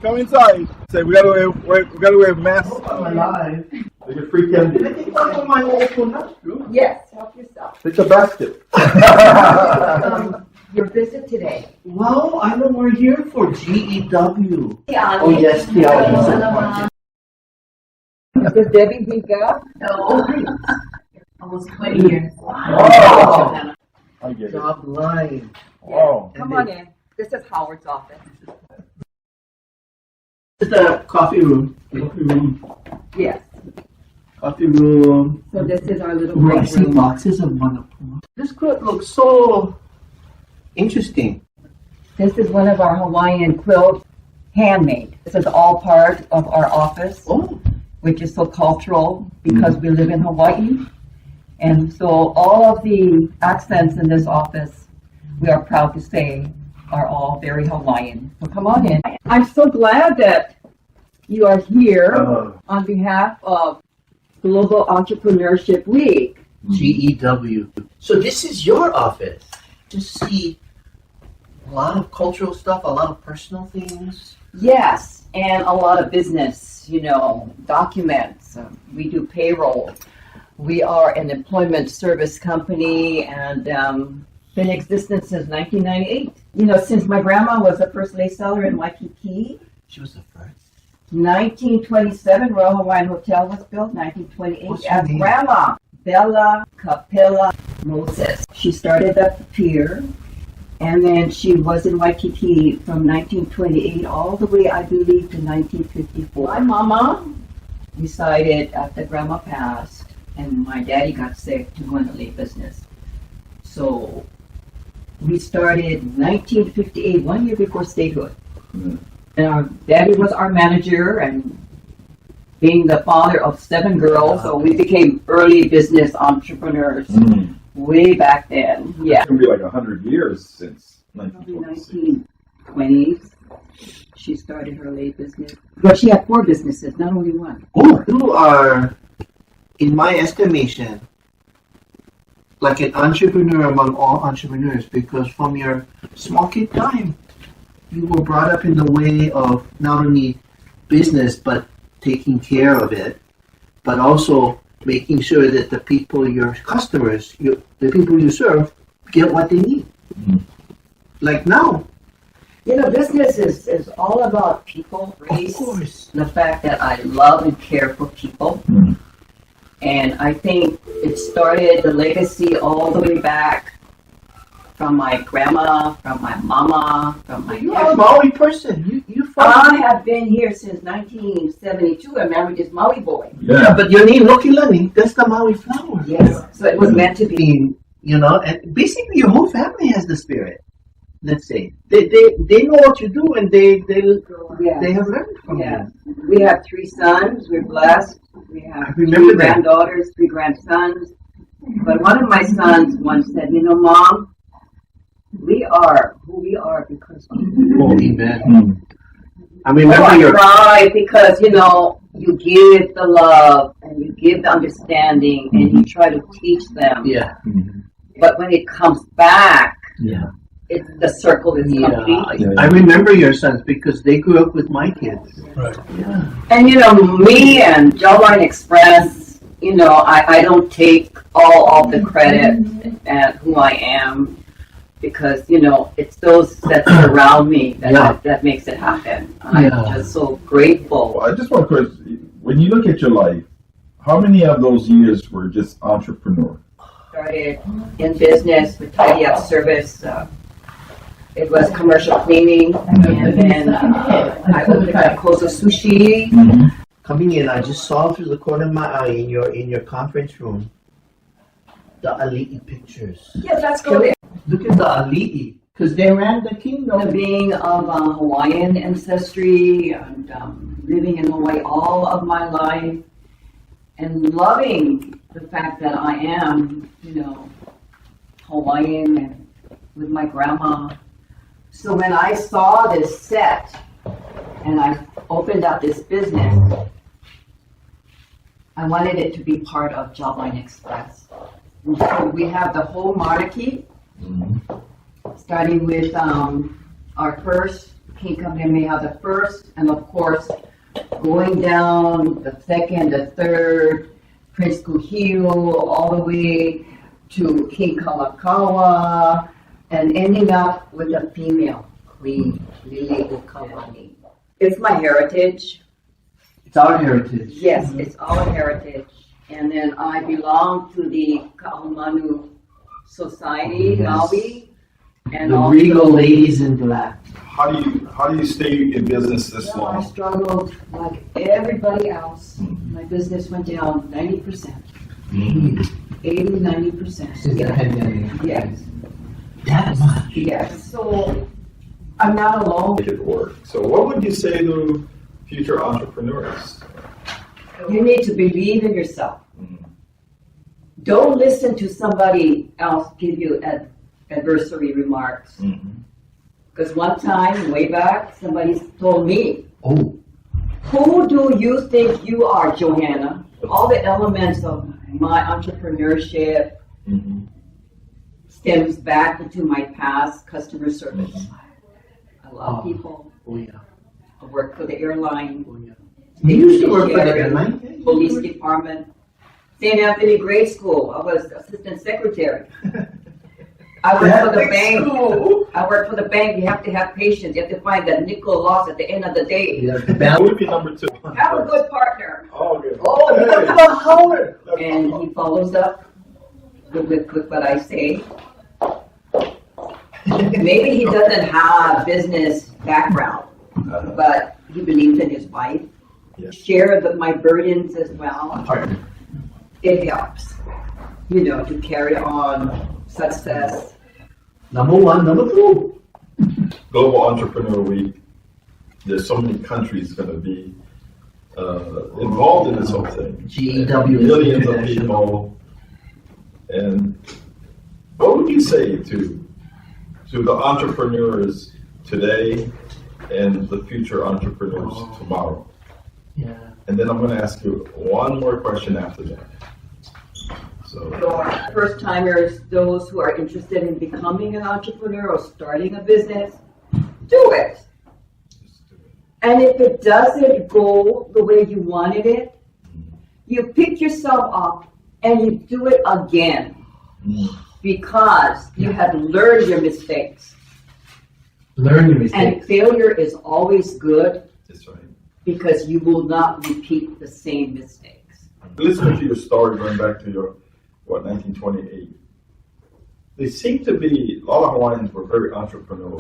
Come inside. Say we gotta wear masks. I'm alive. They get free candy. Yes, help yourself. It's a basket. Your visit today. Well, I know we're here for G.E.W. Oh yes, Aloha. Does Debbie Vega? No. Almost 20 years. Oh. I get it. Jobline. Oh. Come on in. This is Howard's office. It's the coffee room. Yes. Coffee room. So this is our little I break see room. boxes of wonderful. This quilt looks so interesting. This is one of our Hawaiian quilts, handmade. This is all part of our office, Oh. which is so cultural because we live in Hawaii. And so all of the accents in this office, we are proud to say, are all very Hawaiian. So come on in. I'm so glad that you are here on behalf of Global Entrepreneurship Week. G.E.W. So this is your office. Just see a lot of cultural stuff, a lot of personal things. Yes, and a lot of business, documents. We do payroll. We are an employment service company and been in existence since 1998. Since my grandma was the first lace seller in Waikiki. She was the first. 1927, Royal Hawaiian Hotel was built. 1928, What's her as name? Grandma Bella Capella Moses. She started at the pier, and then she was in Waikiki from 1928 all the way, I believe, to 1954. My mama decided after Grandma passed, and my daddy got sick to go in the late business. So we started 1958, 1 year before statehood. Mm. And our daddy was our manager, and being the father of 7 girls, so we became early business entrepreneurs way back then. Yeah. It's gonna be like 100 years since Probably 1926. 1920s. She started her late business. But she had 4 businesses, not only one. Oh, you are, in my estimation, like an entrepreneur among all entrepreneurs, because from your small kid time, you were brought up in the way of not only business, but taking care of it, but also making sure that the people, your customers, the people you serve, get what they need. Mm-hmm. Like now. Business is all about people, race, Of course. the fact that I love and care for people. Mm. And I think it started the legacy all the way back from my grandma, from my mama, from my You are a Maui person. You I have been here since 1972 and married this Maui boy. Yeah. But your name, Lokilani, that's the Maui flower. Yes, so it was meant to be. And basically your whole family has the spirit. Let's say they know what you do, and they have learned from Yeah. you. We have 3 sons. We're blessed. We have 3 remember that. granddaughters, 3 grandsons. But one of my sons once said, Mom, we are who we are because of you. Oh, amen. Mm. I remember I cry because, you give the love and you give the understanding and you try to teach them. Yeah. Mm-hmm. But when it comes back, Yeah. the circle is complete. Yeah. I remember your sons because they grew up with my kids. Right. Yeah. And me and Jobline X-Press, I don't take all the credit at who I am because, it's those that surround me that makes it happen. I'm just so grateful. Well, I just want to question, when you look at your life, how many of those years were just entrepreneur? Started in business with tidy up service. It was commercial cleaning, and then I opened up Kozo Sushi. Mm-hmm. Coming in, I just saw through the corner of my eye in your conference room the Ali'i pictures. Yes, let's go there. Look at the Ali'i, because they ran the kingdom. Being of Hawaiian ancestry and living in Hawaii all of my life and loving the fact that I am, Hawaiian and with my grandma. So when I saw this set and I opened up this business, I wanted it to be part of Jobline X-Press. And so we have the whole monarchy, starting with our first King Kamehameha the first, and of course, going down the second, the third, Prince Kuhio, all the way to King Kalakaua, and ending up with a female, Queen Lili'uokalani. It's my heritage. It's our heritage. Yes, it's our heritage. And then I belong to the Ka'ahumanu Society, Yes. Maui. And The also, regal ladies in black. How do you stay in business this well, I long? struggled like everybody else. My business went down 90%, 80, 90%. Since the pandemic. Yes, That much. yes. So I'm not alone. Make it work. So what would you say to future entrepreneurs? You need to believe in yourself. Don't listen to somebody else give you adversary remarks. Because one time, way back, somebody told me, Oh. who do you think you are, Johanna? All the elements of my entrepreneurship stems back into my past customer service. I love people. Oh yeah. I work for the airline, Oh yeah. You used to work for the airline? police department, St. Anthony Grade School. I was assistant secretary. I work for the bank. I work for the bank. You have to have patience. You have to find that nickel loss at the end of the day. Yeah, the What bell. would be number two? Have a good partner. Oh, good. Oh, Hey. look at Howard. And he follows up with what I say. Maybe he doesn't have business background, but he believes in his wife. Yeah. Share my burdens as well. Partner. It helps, to carry on success. Number one, number two. Global Entrepreneur Week. There's so many countries going to be involved in this whole thing. G.E.W. Millions of people. And what would you say to the entrepreneurs today and the future entrepreneurs tomorrow? Yeah. And then I'm going to ask you one more question after that. So, For first timers, those who are interested in becoming an entrepreneur or starting a business, do it. And if it doesn't go the way you wanted it, you pick yourself up and you do it again because you have learned your mistakes. Learn your And mistakes. failure is always good that's right. because you will not repeat the same mistakes. Listening to your story, going back to your, 1928, they seem to be, a lot of Hawaiians were very entrepreneurial,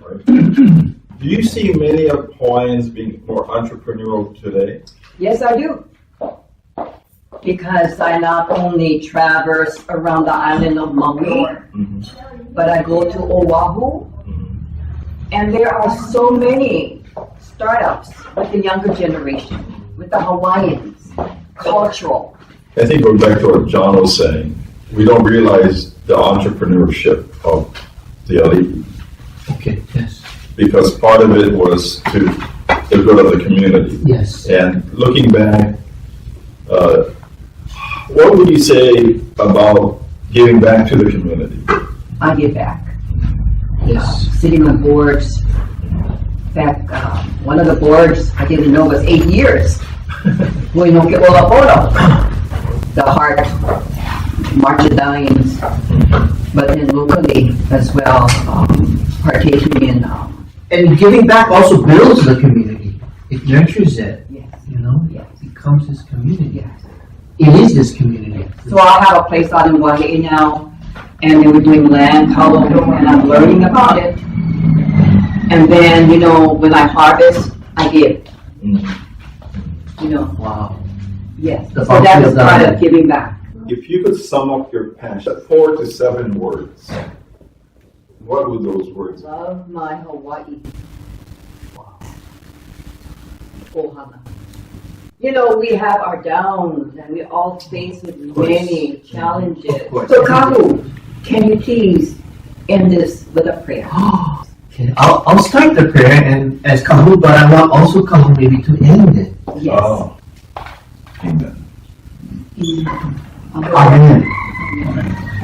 right? Do you see many of Hawaiians being more entrepreneurial today? Yes, I do. Because I not only traverse around the island of Maui, but I go to Oahu, and there are so many startups with the younger generation, with the Hawaiians, cultural. I think going back to what John was saying, we don't realize the entrepreneurship of the elite, Okay, yes. because part of it was to the good of the community. Yes. And looking back, what would you say about giving back to the community? I give back. Yes. Sitting on boards. In fact, one of the boards I didn't know was 8 years. We don't get all the photo. The heart, March of Dimes, but then locally as well, partaking in. And giving back also builds the community. It nurtures it. Yes. It becomes this community. Yes. It is this community. So I have a place out in Wailuku now, and they were doing land hollow, and I'm learning about it. And then, when I harvest, I give. Wow. Yes. The So that is bounty of part God. of giving back. If you could sum up your passion, 4 to 7 words, what would those words be? Love my Hawaii. Ohana. We have our downs, and we all face with many challenges. Of course. So Kahu, can you please end this with a prayer? Okay, I'll start the prayer and as Kahu, but I want also Kahu maybe to end it. Yes. Oh, amen. Amen. Amen.